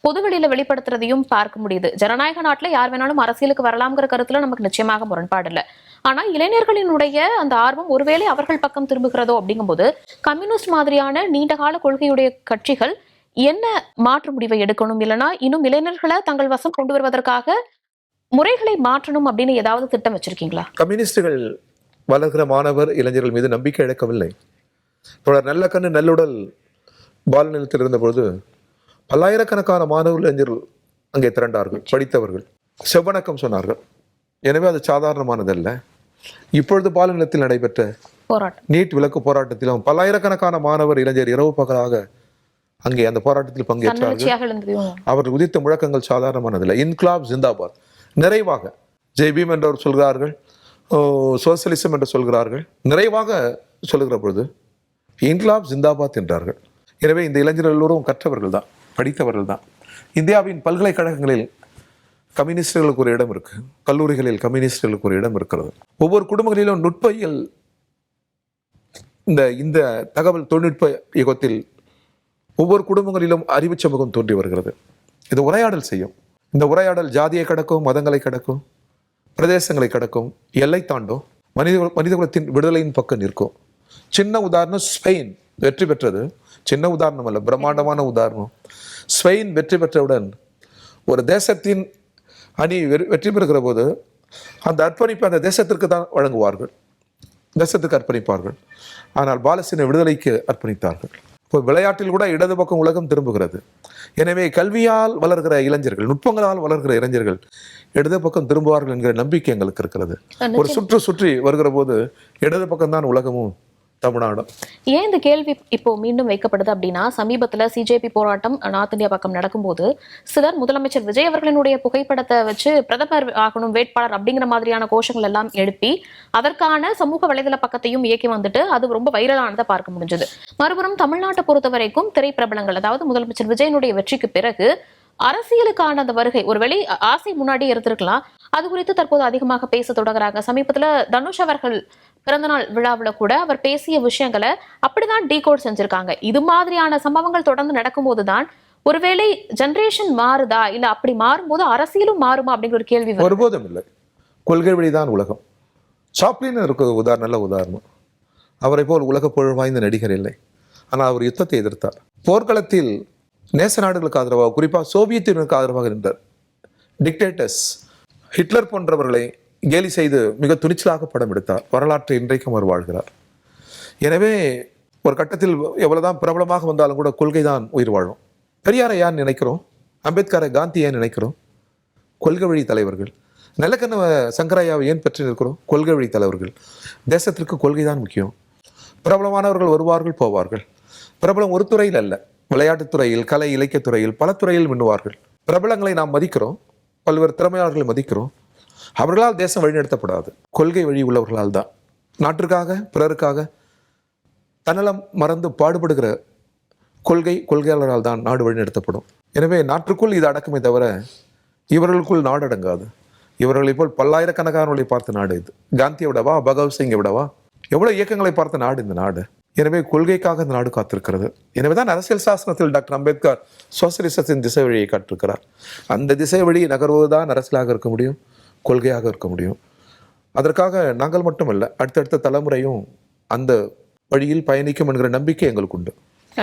பொதுவெளியில வெளிப்படுத்துறதையும் பார்க்க முடியுது. ஜனநாயக நாட்டுல யார் வேணாலும் அரசியலுக்கு வரலாம்ங்கிற கருத்துல நமக்கு நிச்சயமாக முரண்பாடு இல்லை. ஆனா இளைஞர்களினுடைய அந்த ஆர்வம் ஒருவேளை அவர்கள் பக்கம் திரும்புகிறதோ அப்படிங்கும்போது கம்யூனிஸ்ட் மாதிரியான நீண்டகால கொள்கையுடைய கட்சிகள் என்ன மாற்று முடிவை எடுக்கணும், இல்லைன்னா இன்னும் இளைஞர்களை தங்கள் வசம் கொண்டு வருவதற்காக முறைகளை மாற்றணும் அப்படின்னு ஏதாவது திட்டம் வச்சிருக்கீங்களா? கம்யூனிஸ்டுகள் வளர்கிற மாணவர் இளைஞர்கள் மீது நம்பிக்கை இழக்கவில்லை. தொடர் நல்ல கண்ணு நல்லுடல் பால நிலையத்தில் இருந்த பொழுது பல்லாயிரக்கணக்கான மாணவர் இளைஞர்கள் அங்கே திரண்டார்கள், படித்தவர்கள், செவ்வணக்கம் சொன்னார்கள். எனவே அது சாதாரணமானதல்ல. இப்பொழுது பால நிலையத்தில் நடைபெற்ற போராட்டம், நீட் விலக்கு போராட்டத்திலும் பல்லாயிரக்கணக்கான மாணவர் இளைஞர் இரவு பகலாக அங்கே அந்த போராட்டத்தில் பங்கேற்றார்கள். அவர்கள் உதித்த முழக்கங்கள் சாதாரணமானதில்லை. இன்க்லாப் ஜிந்தாபாத், நிறைவாக ஜெய் பீம் என்றவர் சொல்கிறார்கள், சோசியலிசம் என்று சொல்கிறார்கள். நிறைவாக சொல்லுகிற பொழுது இன்க்லாப் ஜிந்தாபாத் என்றார்கள். எனவே இந்த இளைஞர்கள் எல்லோரும் கற்றவர்கள் தான், படித்தவர்கள் தான். இந்தியாவின் பல்கலைக்கழகங்களில் கம்யூனிஸ்டுகளுக்கு ஒரு இடம் இருக்கு, கல்லூரிகளில் கம்யூனிஸ்டுகளுக்கு ஒரு இடம் இருக்கிறது. ஒவ்வொரு குடும்பங்களிலும் நுட்பியல், இந்த தகவல் தொழில்நுட்ப யுகத்தில் ஒவ்வொரு குடும்பங்களிலும் அறிவு சமூகம் தோன்றி வருகிறது. இது உரையாடல் செய்யும். இந்த உரையாடல் ஜாதியை கடக்கும், மதங்களை கடக்கும், பிரதேசங்களை கடக்கும், எல்லை தாண்டும், மனிதகுலத்தின் விடுதலையின் பக்கம் நிற்கும். சின்ன உதாரணம் ஸ்பெயின் வெற்றி பெற்றது. சின்ன உதாரணம் அல்ல, பிரம்மாண்டமான உதாரணம். ஸ்பெயின் வெற்றி பெற்றவுடன் ஒரு தேசத்தின் அணி வெற்றி பெறுகிற போது அந்த அர்ப்பணிப்பை அந்த தேசத்திற்கு தான் வழங்குவார்கள், தேசத்துக்கு அர்ப்பணிப்பார்கள். ஆனால் பாலஸ்தீன விடுதலைக்கு அர்ப்பணித்தார்கள். இப்போ விளையாட்டில் கூட இடது பக்கம் உலகம் திரும்புகிறது. எனவே கல்வியால் வளர்கிற இளைஞர்கள், நுட்பங்களால் வளர்கிற இளைஞர்கள் இடது பக்கம் திரும்புவார்கள் என்கிற நம்பிக்கை எங்களுக்கு இருக்கிறது. ஒரு சுற்றி வருகிற போது இடது பக்கம் தான் உலகமும் தமிழ்நாடும். ஏன் இந்த கேள்வி இப்போ மீண்டும் வைக்கப்படுது அப்படின்னா, சமீபத்துல சிஜேபி போராட்டம் நார்த் இந்தியா பக்கம் நடக்கும்போது சிலர் முதலமைச்சர் விஜய் அவர்களினுடைய புகைப்படத்தை வச்சு பிரதமர் ஆகணும் வேட்பாளர் அப்படிங்கிற மாதிரியான கோஷங்கள் எல்லாம் எழுப்பி அதற்கான சமூக வலைதள பக்கத்தையும் இயக்கி வந்துட்டு அது ரொம்ப வைரலானதை பார்க்க முடிஞ்சது. மறுபுறம் தமிழ்நாட்டை பொறுத்த வரைக்கும் திரைப்பிரபலங்கள், அதாவது முதலமைச்சர் விஜயனுடைய வெற்றிக்கு பிறகு அரசியலுக்கான அந்த வருகை ஒரு வெளி ஆசை முன்னாடி இருந்திருக்கலாம், அது குறித்து தற்போது அதிகமாக பேச தொடங்குறாங்க. சமீபத்துல தனுஷ் அவர்கள் பிறந்தநாள் விழாவில் கூட அவர் பேசிய விஷயங்களை அப்படிதான் டீகோட் செஞ்சிருக்காங்க. இது மாதிரியான சம்பவங்கள் தொடர்ந்து நடக்கும்போது தான் ஒருவேளை ஜெனரேஷன் மாறுதா, இல்ல அப்படி மாறும்போது அரசியலும் மாறுமா அப்படிங்கிற ஒரு கேள்வி. ஒருபோதும் இல்லை, கொள்கை வழிதான் உலகம். சாப்ளின் இருக்கு நல்ல உதாரணம். அவரை போல் உலக புகழ் வாய்ந்த நடிகர் இல்லை. ஆனால் அவர் யுத்தத்தை எதிர்த்தார். போர்க்களத்தில் நேச நாடுகளுக்கு ஆதரவாக, குறிப்பாக சோவியத் யூனியனுக்கு ஆதரவாக நின்றார். டிக்டேட்டர்ஸ், ஹிட்லர் போன்றவர்களை கேலி செய்து மிக துணிச்சலாக படம் எடுத்தார். வரலாற்றை இன்றைக்கும் அவர் வாழ்கிறார். எனவே ஒரு கட்டத்தில் எவ்வளவுதான் பிரபலமாக வந்தாலும் கூட கொள்கை தான் உயிர் வாழும். பெரியாரை யார் நினைக்கிறோம், அம்பேத்கரை, காந்தி ஏன் நினைக்கிறோம்? கொள்கை வழி தலைவர்கள். நிலக்கண்ண சங்கராயாவை ஏன் பெற்று நிற்கிறோம்? கொள்கை வழி தலைவர்கள். தேசத்திற்கு கொள்கை தான் முக்கியம். பிரபலமானவர்கள் வருவார்கள், போவார்கள். பிரபலம் ஒரு துறையில் அல்ல, விளையாட்டுத் துறையில், கலை இலக்கியத் துறையில், பல துறையில் மின்னுவார்கள். பிரபலங்களை நாம் மதிக்கிறோம், பல்வேறு திறமையாளர்களை மதிக்கிறோம். அவர்களால் தேசம் வழிநடத்தப்படாது, கொள்கை வழி உள்ளவர்களால் தான். நாட்டிற்காக, பிறருக்காக தன்னலம் மறந்து பாடுபடுகிற கொள்கையாளரால் தான் நாடு வழிநடத்தப்படும். எனவே நாட்டுக்குள் இது அடக்குமே தவிர இவர்களுக்குள் நாடு அடங்காது. இவர்களைப் போல் பல்லாயிரக்கணக்கானவர்களை பார்த்த நாடு இது. காந்தியை விடவா, பகவத்சிங்கை விடவா, எவ்வளவு இயக்கங்களை பார்த்த நாடு இந்த நாடு. எனவே கொள்கைக்காக இந்த நாடு காத்திருக்கிறது. எனவேதான் அரசியல் சாசனத்தில் டாக்டர் அம்பேத்கர் சோசியலிசத்தின் திசை வழியை காட்டிருக்கிறார். அந்த திசை வழி நகர்வதுதான் அரசியலாக இருக்க முடியும், கொள்கையாக இருக்க முடியும். அதற்காக நாங்கள் மட்டுமல்ல, அடுத்தடுத்த தலைமுறையும் அந்த வழியில் பயணிக்கும் என்கிற நம்பிக்கை எங்களுக்கு உண்டு.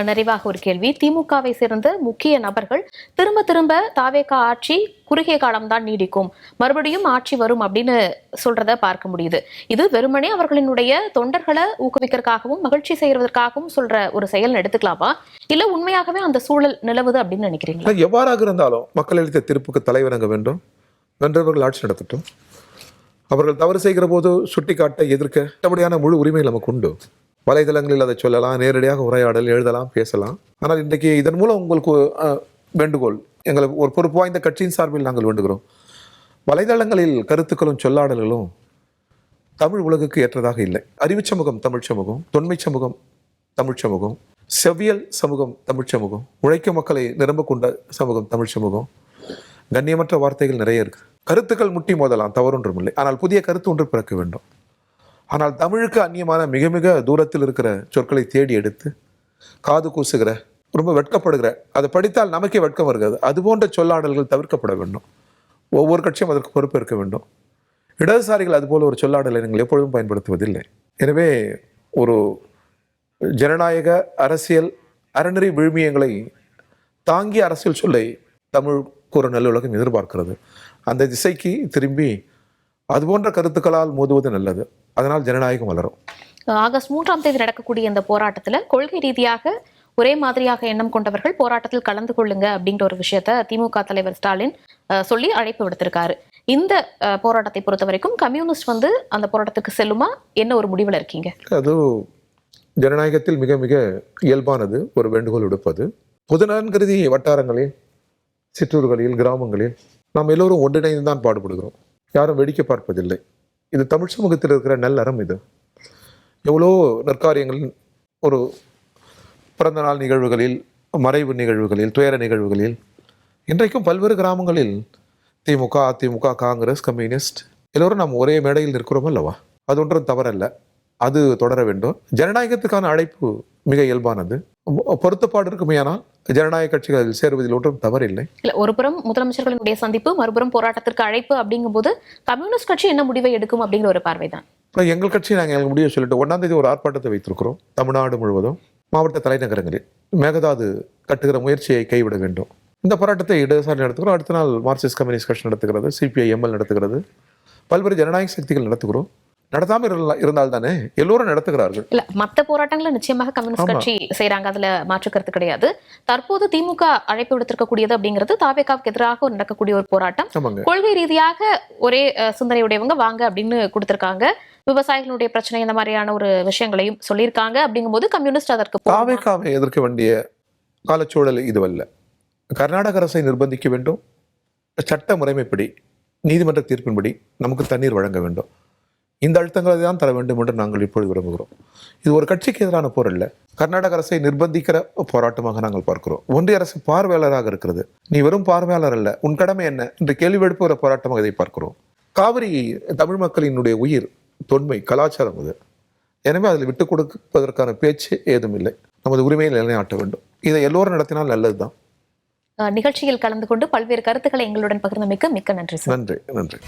நிறைவாக ஒரு கேள்வி. திமுகவை சேர்ந்த முக்கிய நபர்கள் திரும்ப திரும்ப தாவேகா ஆட்சி குறுகிய காலம்தான் நீடிக்கும், மறுபடியும் ஆட்சி வரும் அப்படின்னு சொல்றத பார்க்க முடியுது. இது வெறுமனே அவர்களினுடைய தொண்டர்களை ஊக்குவிக்கிறதுக்காகவும் மகிழ்ச்சி செய்வதற்காகவும் சொல்ற ஒரு செயல் எடுத்துக்கலாமா, இல்ல உண்மையாகவே அந்த சூழல் நிலவுது அப்படின்னு நினைக்கிறீங்களா? எவ்வாறாக இருந்தாலும் மக்கள் அளித்த தீர்ப்புக்கு தலைவணங்க வேண்டும். வென்றவர்கள் ஆட்சி நடத்தட்டும். அவர்கள் தவறு செய்கிற போது சுட்டிக்காட்ட, எதிர்க்க மற்றபடியான முழு உரிமை நமக்கு உண்டு. வலைதளங்களில் அதை சொல்லலாம், நேரடியாக உரையாடல், எழுதலாம், பேசலாம். ஆனால் இன்றைக்கு இதன் மூலம் உங்களுக்கு வேண்டுகோள், எங்களுக்கு ஒரு பொறுப்பு வாய்ந்த கட்சியின் சார்பில் நாங்கள் வேண்டுகிறோம். வலைதளங்களில் கருத்துக்களும் சொல்லாடல்களும் தமிழ் உலகுக்கு ஏற்றதாக இல்லை. அறிவு சமூகம் தமிழ் சமூகம், தொன்மை சமூகம் தமிழ் சமூகம், செவ்வியல் சமூகம் தமிழ் சமூகம், உழைக்கும் மக்களை நிரம்ப கொண்ட சமூகம் தமிழ் சமூகம். கண்ணியமற்ற வார்த்தைகள் நிறைய இருக்கு. கருத்துக்கள் முட்டி மோதலாம், தவறொன்றும் இல்லை. ஆனால் புதிய கருத்து ஒன்று பிறக்க வேண்டும். ஆனால் தமிழுக்கு அந்நியமான மிக மிக தூரத்தில் இருக்கிற சொற்களை தேடி எடுத்து காது கூசுகிற, ரொம்ப வெட்கப்படுகிற, அதை படித்தால் நமக்கே வெட்கம் வருகிறது, அது போன்ற சொல்லாடல்கள் தவிர்க்கப்பட வேண்டும். ஒவ்வொரு கட்சியும் அதற்கு பொறுப்பு இருக்க வேண்டும். இடதுசாரிகள் அதுபோல ஒரு சொல்லாடலை நீங்கள் எப்பொழுதும் பயன்படுத்துவதில்லை. எனவே ஒரு ஜனநாயக அரசியல் அறநெறி விழுமியங்களை தாங்கிய அரசியல் சொல்லை தமிழுக்கு ஒரு நல்ல உலகம் எதிர்பார்க்கிறது. அந்த திசைக்கு திரும்பி அதுபோன்ற கருத்துக்களால் மோதுவது நல்லது. அதனால் ஜனநாயகம் வளரும். ஆகஸ்ட் 3ஆம் தேதி நடக்கக்கூடிய இந்த போராட்டத்துல கொள்கை ரீதியாக ஒரே மாதிரியாக எண்ணம் கொண்டவர்கள் போராட்டத்தில் கலந்து கொள்ளுங்க அப்படின்ற ஒரு விஷயத்த திமுக தலைவர் ஸ்டாலின் சொல்லி அழைப்பு விடுத்திருக்காரு. இந்த போராட்டத்தை பொறுத்த வரைக்கும் கம்யூனிஸ்ட் அந்த போராட்டத்துக்கு செல்லுமா, என்ன ஒரு முடிவில் இருக்கீங்க? அது ஜனநாயகத்தில் மிக மிக இயல்பானது, ஒரு வேண்டுகோள் விடுப்பது. பொதுநலன் கருதி வட்டாரங்களில், சிற்றூர்களில், கிராமங்களில் நாம் எல்லோரும் ஒன்றிணைந்து தான் பாடுபடுகிறோம். யாரும் வேடிக்கை பார்ப்பதில்லை. இது தமிழ் சமூகத்தில் இருக்கிற நல்லறம். இது எவ்வளோ நற்காரியங்கள், ஒரு பிறந்த நாள் நிகழ்வுகளில், மறைவு நிகழ்வுகளில், துயர நிகழ்வுகளில், இன்றைக்கும் பல்வேறு கிராமங்களில் திமுக, அதிமுக, காங்கிரஸ், கம்யூனிஸ்ட் எல்லோரும் நாம் ஒரே மேடையில் இருக்கிறோம் அல்லவா? அது ஒன்றும் தவறல்ல. அது தொடர வேண்டும். ஜனநாயகத்துக்கான அழைப்பு மிக இயல்பானது. பொருத்தப்பாடு இருக்குமையானால் ஜனநாயக கட்சிகள் சேருவதில் ஒன்றும் தவறில்லை. இல்ல, ஒரு புறம் முதலமைச்சர்களுடைய சந்திப்பு, மறுபுறம் போராட்டத்திற்கு அழைப்பு அப்படிங்கும் போது கம்யூனிஸ்ட் கட்சி என்ன முடிவை எடுக்கும் அப்படிங்கிற ஒரு பார்வைதான். எங்கள் கட்சி நாங்கள் எங்கள் முடிவை சொல்லிட்டு 1ஆம் தேதி ஒரு ஆர்ப்பாட்டத்தை வைத்திருக்கிறோம். தமிழ்நாடு முழுவதும் மாவட்ட தலைநகரங்களில் மேகதாது கட்டுகிற முயற்சியை கைவிட வேண்டும். இந்த போராட்டத்தை இடதுசாரி நடத்துகிறோம். அடுத்த நாள் மார்க்சிஸ்ட் கம்யூனிஸ்ட் கட்சி நடத்துகிறது, சிபிஐ எம்எல் நடத்துகிறது, பல்வேறு ஜனநாயக சக்திகள் நடத்துகிறோம். நடத்தாம இருந்தால் தானே எல்லோரும் நடத்துகிறார்கள். இல்ல, மற்ற போராட்டங்களை நிச்சயமாக கம்யூனிஸ்ட் கட்சி செய்யறாங்க, அதுல மாற்றுக்கிறது கிடையாது. தற்போது திமுக அழைப்பு விடுத்திருக்கக்கூடியது அப்படிங்கிறது தாவேகாவுக்கு எதிராக நடக்கக்கூடிய ஒரு போராட்டம். கொள்கை ரீதியாக ஒரே சிந்தனையுடையவங்க வாங்க அப்படின்னு கொடுத்திருக்காங்க. விவசாயிகளுடைய பிரச்சனை, இந்த மாதிரியான ஒரு விஷயங்களையும் சொல்லியிருக்காங்க. அப்படிங்கும் போது கம்யூனிஸ்ட் அதற்கு தாவேகாவை எதிர்க்க வேண்டிய காலச்சூழல் இதுவல்ல. கர்நாடக அரசை நிர்பந்திக்க வேண்டும். சட்ட முறைமைப்படி, நீதிமன்ற தீர்ப்பின்படி நமக்கு தண்ணீர் வழங்க வேண்டும். இந்த அழுத்தங்களை தான் தர வேண்டும் என்று நாங்கள் இப்பொழுது விரும்புகிறோம். இது ஒரு கட்சிக்கு எதிரான போர் அல்ல. கர்நாடக அரசை நிர்பந்திக்கிற போராட்டமாக நாங்கள் பார்க்கிறோம். ஒன்றிய அரசு பார்வையாளராக இருக்கிறது. நீ வெறும் பார்வையாளர் அல்ல, உன் கடமை என்ன என்று கேள்வி எழுப்புகிற போராட்டமாக இதை பார்க்கிறோம். காவிரி தமிழ் மக்களினுடைய உயிர், தொன்மை, கலாச்சாரம் அது. எனவே அதில் விட்டுக் கொடுப்பதற்கான பேச்சு ஏதும் இல்லை. நமது உரிமையை நிலைநாட்ட வேண்டும். இதை எல்லோரும் நடத்தினால் நல்லதுதான். நிகழ்ச்சியில் கலந்து கொண்டு பல்வேறு கருத்துக்களை எங்களுடன் பகிர்ந்தமைக்கு மிக்க நன்றி. நன்றி.